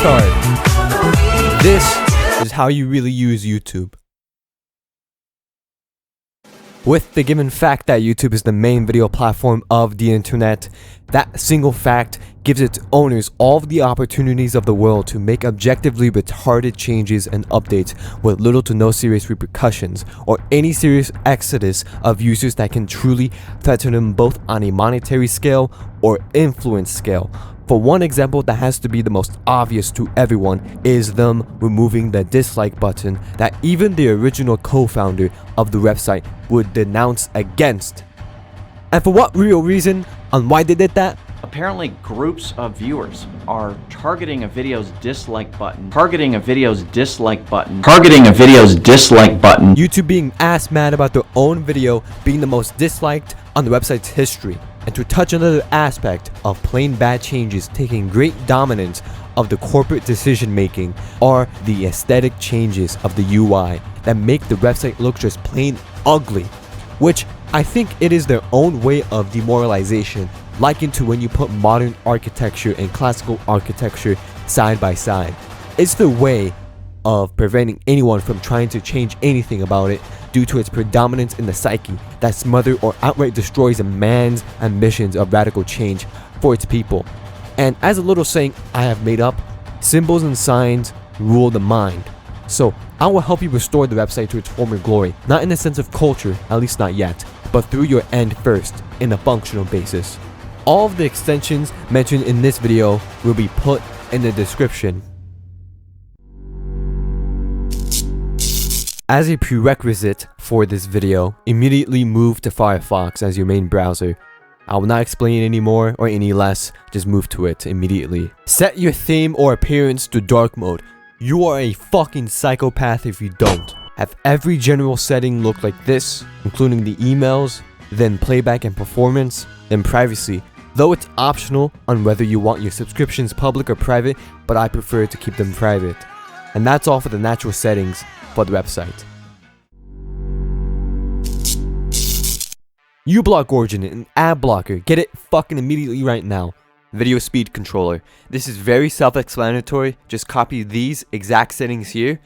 retard. This is how you really use YouTube. With the given fact that YouTube is the main video platform of the internet, that single fact gives its owners all of the opportunities of the world to make objectively retarded changes and updates with little to no serious repercussions or any serious exodus of users that can truly threaten them both on a monetary scale or influence scale. For one example that has to be the most obvious to everyone is them removing the dislike button that even the original co-founder of the website would denounce against. And for what real reason on why they did that? Apparently groups of viewers are targeting a video's dislike button. Targeting a video's dislike button. Targeting a video's dislike button. YouTube being ass mad about their own video being the most disliked on the website's history. And to touch another aspect of plain bad changes taking great dominance of the corporate decision making are the aesthetic changes of the UI that make the website look just plain ugly, which I think it is their own way of demoralization, likened to when you put modern architecture and classical architecture side by side. It's the way of preventing anyone from trying to change anything about it due to its predominance in the psyche that smothers or outright destroys a man's ambitions of radical change for its people. And as a little saying I have made up, symbols and signs rule the mind. So I will help you restore the website to its former glory, not in the sense of culture, at least not yet, but through your end first, in a functional basis. All of the extensions mentioned in this video will be put in the description. As a prerequisite for this video, immediately move to Firefox as your main browser. I will not explain any more or any less, just move to it immediately. Set your theme or appearance to dark mode. You are a fucking psychopath if you don't. Have every general setting look like this, including the emails, then playback and performance, then privacy. Though it's optional on whether you want your subscriptions public or private, but I prefer to keep them private. And that's all for the natural settings for the website. uBlock Origin, an ad blocker. Get it fucking immediately right now. Video speed controller. This is very self-explanatory. Just copy these exact settings here.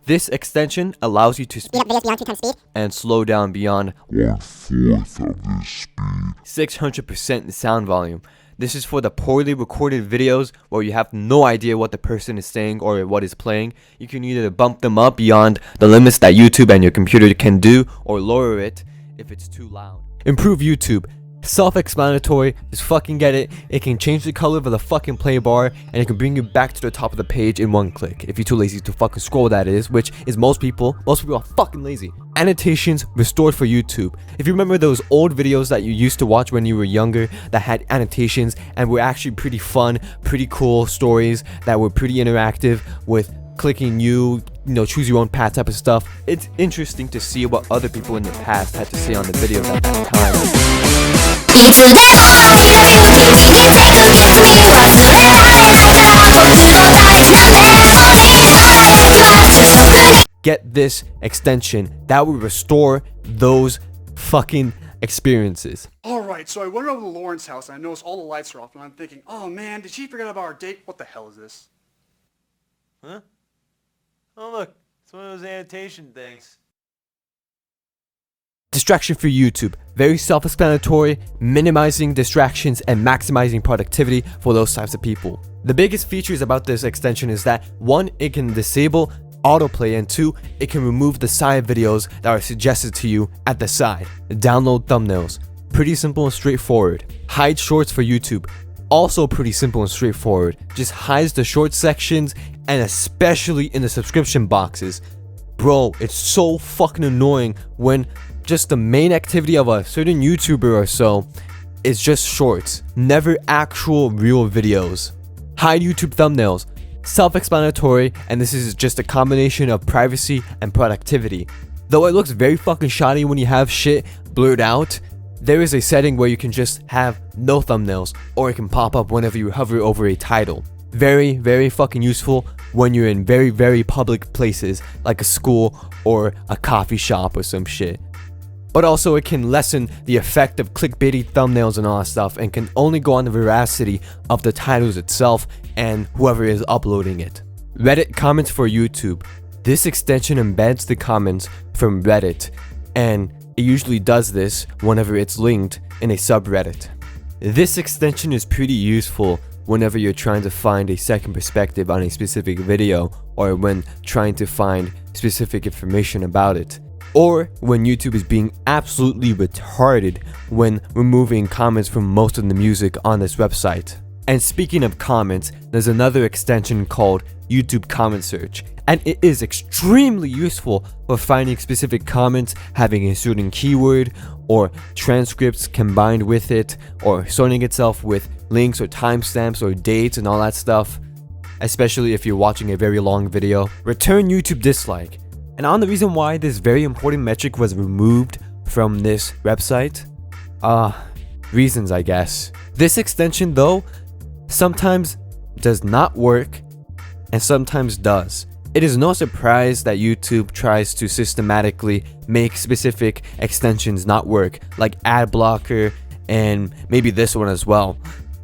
This extension allows you to speed up videos beyond 2 times speed and slow down beyond 1/4 of this speed. 600% sound volume. This is for the poorly recorded videos where you have no idea what the person is saying or what is playing. You can either bump them up beyond the limits that YouTube and your computer can do or lower it if it's too loud. Improve YouTube. Self-explanatory, just fucking get it. It can change the color of the fucking play bar and it can bring you back to the top of the page in one click if you're too lazy to fucking scroll, that is, which is most people are fucking lazy. Annotations restored for YouTube. If you remember those old videos that you used to watch when you were younger that had annotations and were actually pretty fun, pretty cool stories that were pretty interactive with clicking choose your own path type of stuff. It's interesting to see what other people in the past had to say on the videos at that time. Get this extension that will restore those fucking experiences. Alright, so I went over to Lauren's house and I noticed all the lights are off and I'm thinking, oh man, did she forget about our date? What the hell is this? Huh? Oh look, it's one of those annotation things. Distraction for YouTube. Very self-explanatory, minimizing distractions and maximizing productivity for those types of people. The biggest features about this extension is that 1, it can disable autoplay, and 2, it can remove the side videos that are suggested to you at the side. Download thumbnails. Pretty simple and straightforward. Hide shorts for YouTube. Also pretty simple and straightforward. Just hides the short sections and especially in the subscription boxes. Bro, it's so fucking annoying when just the main activity of a certain YouTuber or so is just shorts, never actual real videos. Hide YouTube thumbnails. Self-explanatory, and this is just a combination of privacy and productivity. Though it looks very fucking shoddy when you have shit blurred out, there is a setting where you can just have no thumbnails, or it can pop up whenever you hover over a title. Very, very fucking useful when you're in very, very public places like a school or a coffee shop or some shit. but also it can lessen the effect of clickbaity thumbnails and all that stuff, and can only go on the veracity of the titles itself and whoever is uploading it. Reddit comments for YouTube. This extension embeds the comments from Reddit, and it usually does this whenever it's linked in a subreddit. This extension is pretty useful whenever you're trying to find a second perspective on a specific video, or when trying to find specific information about it, or when YouTube is being absolutely retarded when removing comments from most of the music on this website. And speaking of comments, there's another extension called YouTube Comment Search, and it is extremely useful for finding specific comments having a certain keyword or transcripts combined with it, or sorting itself with links or timestamps or dates and all that stuff, especially if you're watching a very long video. Return YouTube dislike. And on the reason why this very important metric was removed from this website, reasons I guess. This extension though sometimes does not work and sometimes does. It is no surprise that YouTube tries to systematically make specific extensions not work, like ad blocker and maybe this one as well.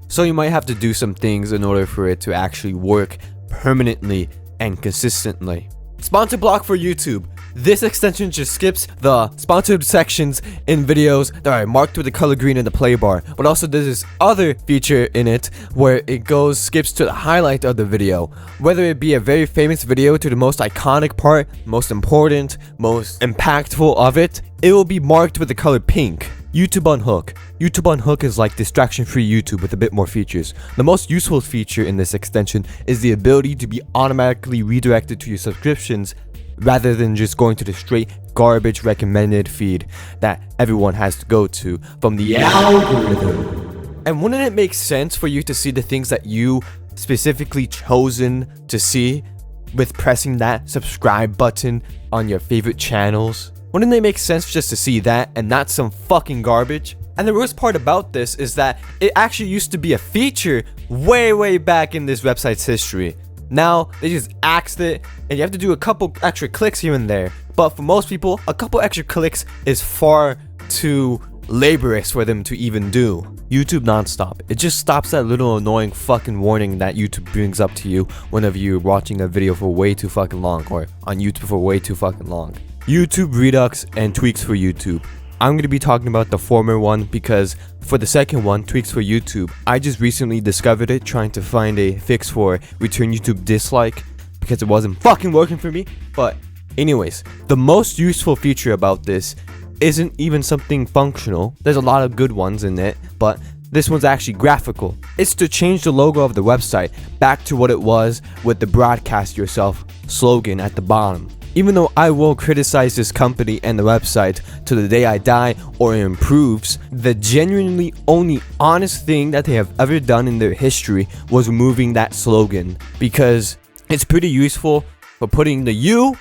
So you might have to do some things in order for it to actually work permanently and consistently. Sponsor block for YouTube. This extension just skips the sponsored sections in videos that are marked with the color green in the play bar, but also there's this other feature in it where it skips to the highlight of the video. Whether it be a very famous video to the most iconic part, most important, most impactful of it, it will be marked with the color pink. YouTube Unhook. YouTube Unhook is like distraction-free YouTube with a bit more features. The most useful feature in this extension is the ability to be automatically redirected to your subscriptions rather than just going to the straight garbage recommended feed that everyone has to go to from the algorithm. And wouldn't it make sense for you to see the things that you specifically chosen to see with pressing that subscribe button on your favorite channels? Wouldn't it make sense just to see that and not some fucking garbage? And the worst part about this is that it actually used to be a feature way back in this website's history. Now they just axed it and you have to do a couple extra clicks here and there. But for most people, a couple extra clicks is far too laborious for them to even do. YouTube nonstop. It just stops that little annoying fucking warning that YouTube brings up to you whenever you're watching a video for way too fucking long, or on YouTube for way too fucking long. YouTube Redux and tweaks for YouTube. I'm going to be talking about the former one because for the second one, tweaks for YouTube, I just recently discovered it trying to find a fix for return YouTube dislike because it wasn't fucking working for me. But anyways, the most useful feature about this isn't even something functional. There's a lot of good ones in it, but this one's actually graphical. It's to change the logo of the website back to what it was with the broadcast yourself slogan at the bottom. Even though I will criticize this company and the website to the day I die or it improves, the genuinely only honest thing that they have ever done in their history was removing that slogan, because it's pretty useful for putting the U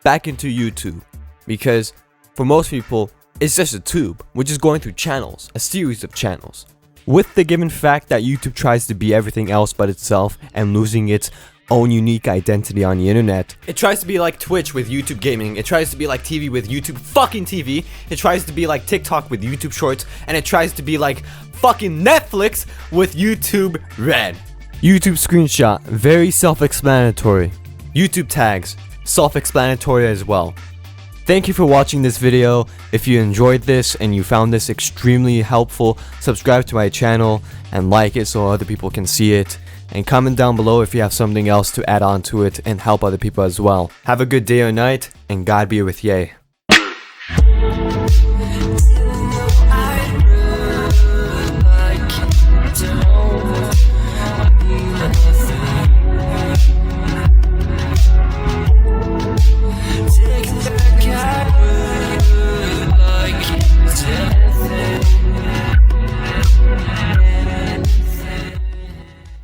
back into YouTube. Because for most people, it's just a tube, which is going through channels, a series of channels. With the given fact that YouTube tries to be everything else but itself and losing its own unique identity on the internet. It tries to be like Twitch with YouTube gaming. It tries to be like TV with YouTube fucking TV. It tries to be like TikTok with YouTube Shorts. And it tries to be like fucking Netflix with YouTube Red. YouTube screenshot, very self-explanatory. YouTube tags, self-explanatory as well. Thank you for watching this video. If you enjoyed this and you found this extremely helpful, subscribe to my channel and like it so other people can see it. And comment down below if you have something else to add on to it and help other people as well. Have a good day or night, and God be with ye.